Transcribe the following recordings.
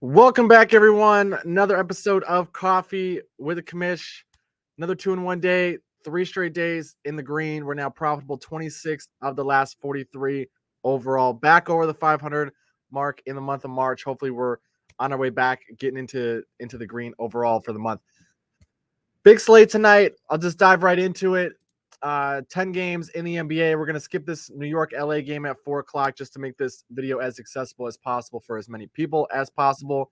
Welcome back, everyone. Another episode of Coffee with a Commish. Another 2-in-1 day, 3 straight days in the green. We're now profitable 26 of the last 43 overall. Back over the 500 mark in the month of March. Hopefully, we're on our way back, getting into the green overall for the month. Big slate tonight. I'll just dive right into it. 10 games in the NBA. We're going to skip this New York LA game at 4 o'clock just to make this video as accessible as possible for as many people as possible.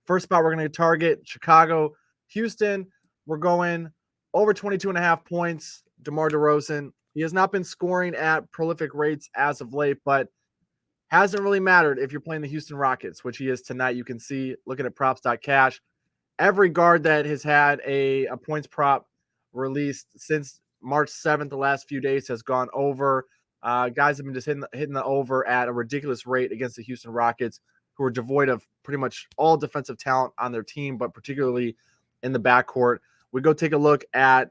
First spot, we're going to target Chicago, Houston. We're going over 22.5 points. DeMar DeRozan. He has not been scoring at prolific rates as of late, but hasn't really mattered if you're playing the Houston Rockets, which he is tonight. You can see, looking at props.cash, every guard that has had a points prop released since March 7th, the last few days, has gone over. Guys have been just hitting the over at a ridiculous rate against the Houston Rockets, who are devoid of pretty much all defensive talent on their team, but particularly in the backcourt. We go take a look at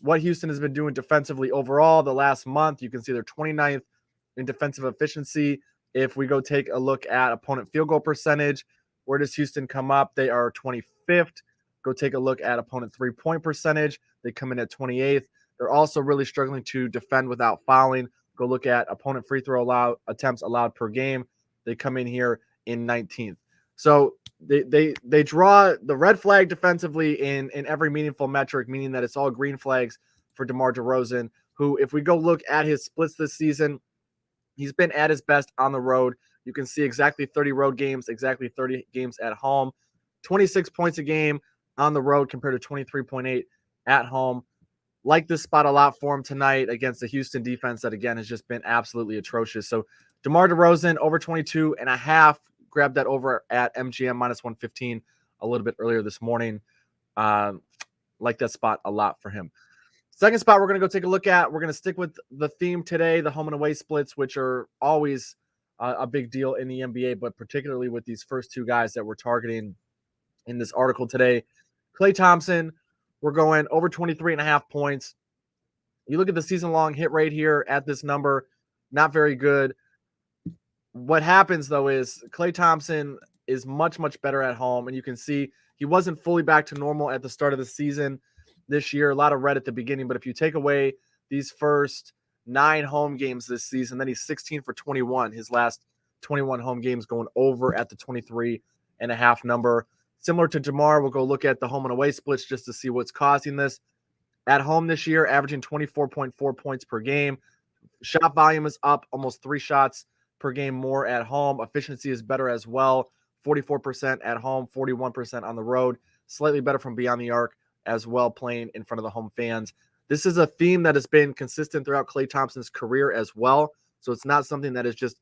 what Houston has been doing defensively overall the last month. You can see they're 29th in defensive efficiency. If we go take a look at opponent field goal percentage, where does Houston come up? They are 25th. Go take a look at opponent three-point percentage. They come in at 28th. They're also really struggling to defend without fouling. Go look at opponent free throw attempts allowed per game. They come in here in 19th. So they draw the red flag defensively in every meaningful metric, meaning that it's all green flags for DeMar DeRozan, who, if we go look at his splits this season, he's been at his best on the road. You can see exactly 30 road games, exactly 30 games at home, 26 points a game on the road compared to 23.8 at home. Like this spot a lot for him tonight against the Houston defense that, again, has just been absolutely atrocious. So DeMar DeRozan over 22.5. Grabbed that over at MGM minus 115 a little bit earlier this morning. Like that spot a lot for him. Second spot we're going to go take a look at. We're going to stick with the theme today, the home and away splits, which are always a big deal in the NBA, but particularly with these first two guys that we're targeting in this article today. Klay Thompson, we're going over 23.5 points. You look at the season-long hit rate here at this number, not very good. What happens, though, is Klay Thompson is much, much better at home, and you can see he wasn't fully back to normal at the start of the season this year. A lot of red at the beginning, but if you take away these first 9 home games this season, then he's 16 for 21. His last 21 home games going over at the 23.5 number. Similar to DeMar, we'll go look at the home and away splits just to see what's causing this. At home this year, averaging 24.4 points per game. Shot volume is up almost 3 shots per game more at home. Efficiency is better as well. 44% at home, 41% on the road. Slightly better from beyond the arc as well, playing in front of the home fans. This is a theme that has been consistent throughout Klay Thompson's career as well. So it's not something that is just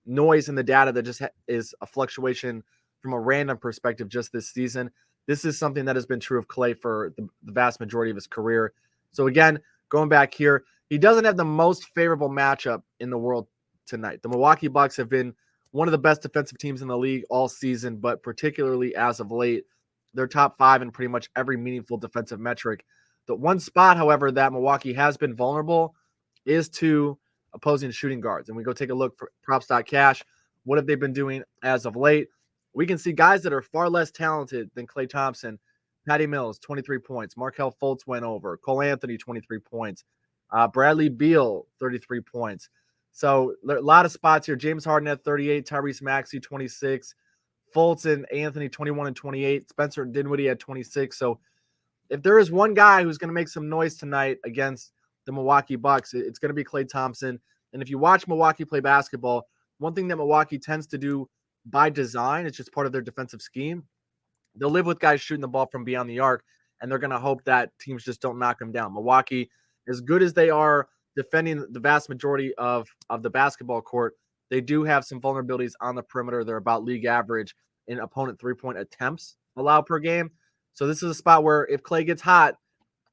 noise in the data that just is a fluctuation from a random perspective just this season. This is something that has been true of Klay for the vast majority of his career. So again, going back here, he doesn't have the most favorable matchup in the world tonight. The Milwaukee Bucks have been one of the best defensive teams in the league all season, but particularly as of late, they're top 5 in pretty much every meaningful defensive metric. The one spot, however, that Milwaukee has been vulnerable is to opposing shooting guards. And we go take a look for props.cash. What have they been doing as of late? We can see guys that are far less talented than Klay Thompson. Patty Mills, 23 points. Markelle Fultz went over. Cole Anthony, 23 points. Bradley Beal, 33 points. So a lot of spots here. James Harden at 38. Tyrese Maxey, 26. Fultz and Anthony, 21 and 28. Spencer Dinwiddie at 26. So if there is one guy who's going to make some noise tonight against the Milwaukee Bucks, it's going to be Klay Thompson. And if you watch Milwaukee play basketball, one thing that Milwaukee tends to do by design, it's just part of their defensive scheme. They'll live with guys shooting the ball from beyond the arc, and they're going to hope that teams just don't knock them down. Milwaukee, as good as they are defending the vast majority of the basketball court, they do have some vulnerabilities on the perimeter. They're about league average in opponent three-point attempts allowed per game. So this is a spot where if Klay gets hot,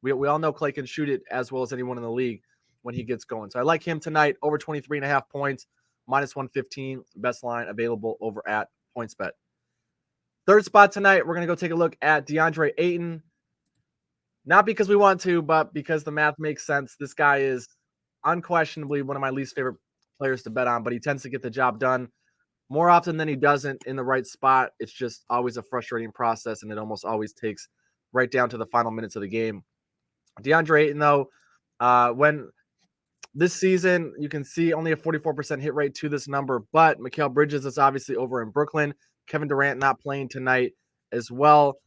we all know Klay can shoot it as well as anyone in the league when he gets going. So I like him tonight, over 23.5 points, minus 115, best line available over at PointsBet. Third spot tonight, we're going to go take a look at DeAndre Ayton. Not because we want to, but because the math makes sense. This guy is unquestionably one of my least favorite players to bet on, but he tends to get the job done more often than he doesn't in the right spot. It's just always a frustrating process, and it almost always takes right down to the final minutes of the game. DeAndre Ayton, though, when this season, you can see only a 44% hit rate to this number, but Mikal Bridges is obviously over in Brooklyn. Kevin Durant not playing tonight as well.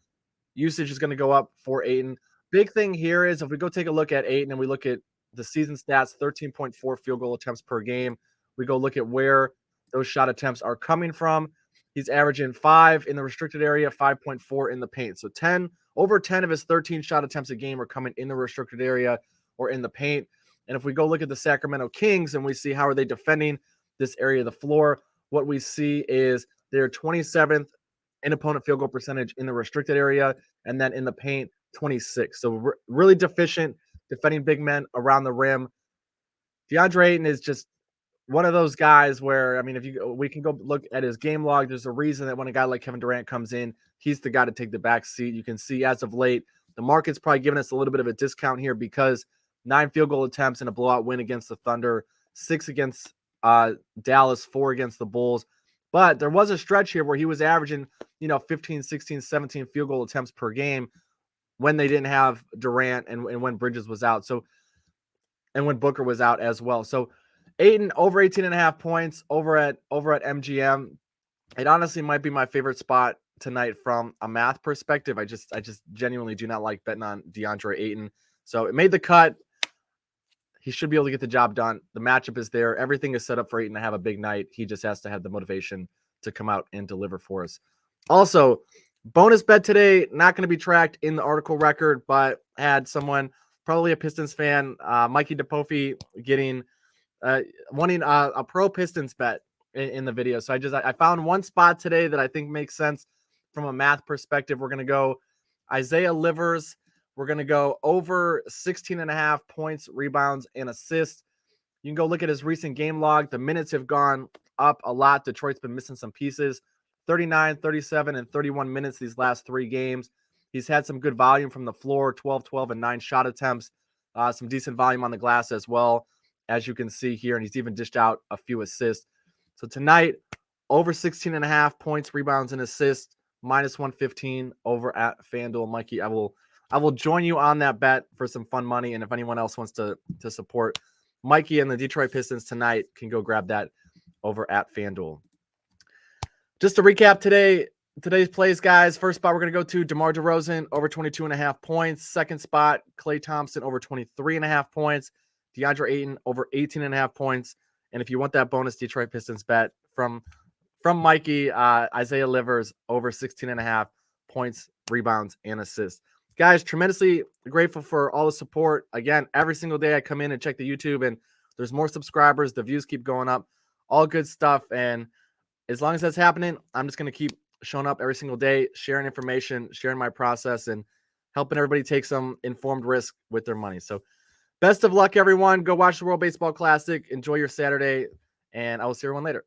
Usage is going to go up for Ayton. Big thing here is if we go take a look at Ayton and we look at the season stats, 13.4 field goal attempts per game. We go look at where those shot attempts are coming from. He's averaging 5 in the restricted area, 5.4 in the paint. So over 10 of his 13 shot attempts a game are coming in the restricted area or in the paint. And if we go look at the Sacramento Kings and we see how are they defending this area of the floor, what we see is they're 27th in opponent field goal percentage in the restricted area, and then in the paint, 26. So really deficient defending big men around the rim. DeAndre Ayton is just one of those guys where, I mean, we can go look at his game log. There's a reason that when a guy like Kevin Durant comes in, he's the guy to take the back seat. You can see as of late, the market's probably giving us a little bit of a discount here because 9 field goal attempts in a blowout win against the Thunder, 6 against Dallas, 4 against the Bulls. But there was a stretch here where he was averaging, 15, 16, 17 field goal attempts per game when they didn't have Durant and when Bridges was out. So, and when Booker was out as well. So Ayton over 18.5 points over at MGM. It honestly might be my favorite spot tonight from a math perspective. I just genuinely do not like betting on DeAndre Ayton. So it made the cut. He should be able to get the job done. The matchup is there. Everything is set up for Ayton to have a big night. He just has to have the motivation to come out and deliver for us. Also, bonus bet today, not going to be tracked in the article record, but had someone, probably a Pistons fan, Mikey DePofi, wanting a pro Pistons bet in the video. So I found one spot today that I think makes sense from a math perspective. We're going to go Isaiah Livers. We're going to go over 16.5 points, rebounds, and assists. You can go look at his recent game log. The minutes have gone up a lot. Detroit's been missing some pieces. 39, 37, and 31 minutes these last 3 games. He's had some good volume from the floor, 12, 12, and 9 shot attempts. Some decent volume on the glass as well, as you can see here. And he's even dished out a few assists. So tonight, over 16.5 points, rebounds, and assists, minus 115 over at FanDuel. Mikey, I will join you on that bet for some fun money. And if anyone else wants to support Mikey and the Detroit Pistons tonight, can go grab that over at FanDuel. Just to recap today's plays, guys. First spot, we're going to go to DeMar DeRozan over 22.5 points. Second spot, Klay Thompson over 23.5 points. DeAndre Ayton over 18.5 points. And if you want that bonus Detroit Pistons bet from Mikey, Isaiah Livers over 16.5 points, rebounds, and assists. Guys, tremendously grateful for all the support. Again, every single day I come in and check the YouTube, and there's more subscribers. The views keep going up. All good stuff. And as long as that's happening, I'm just going to keep showing up every single day, sharing information, sharing my process, and helping everybody take some informed risk with their money. So best of luck, everyone. Go watch the World Baseball Classic. Enjoy your Saturday, and I will see everyone later.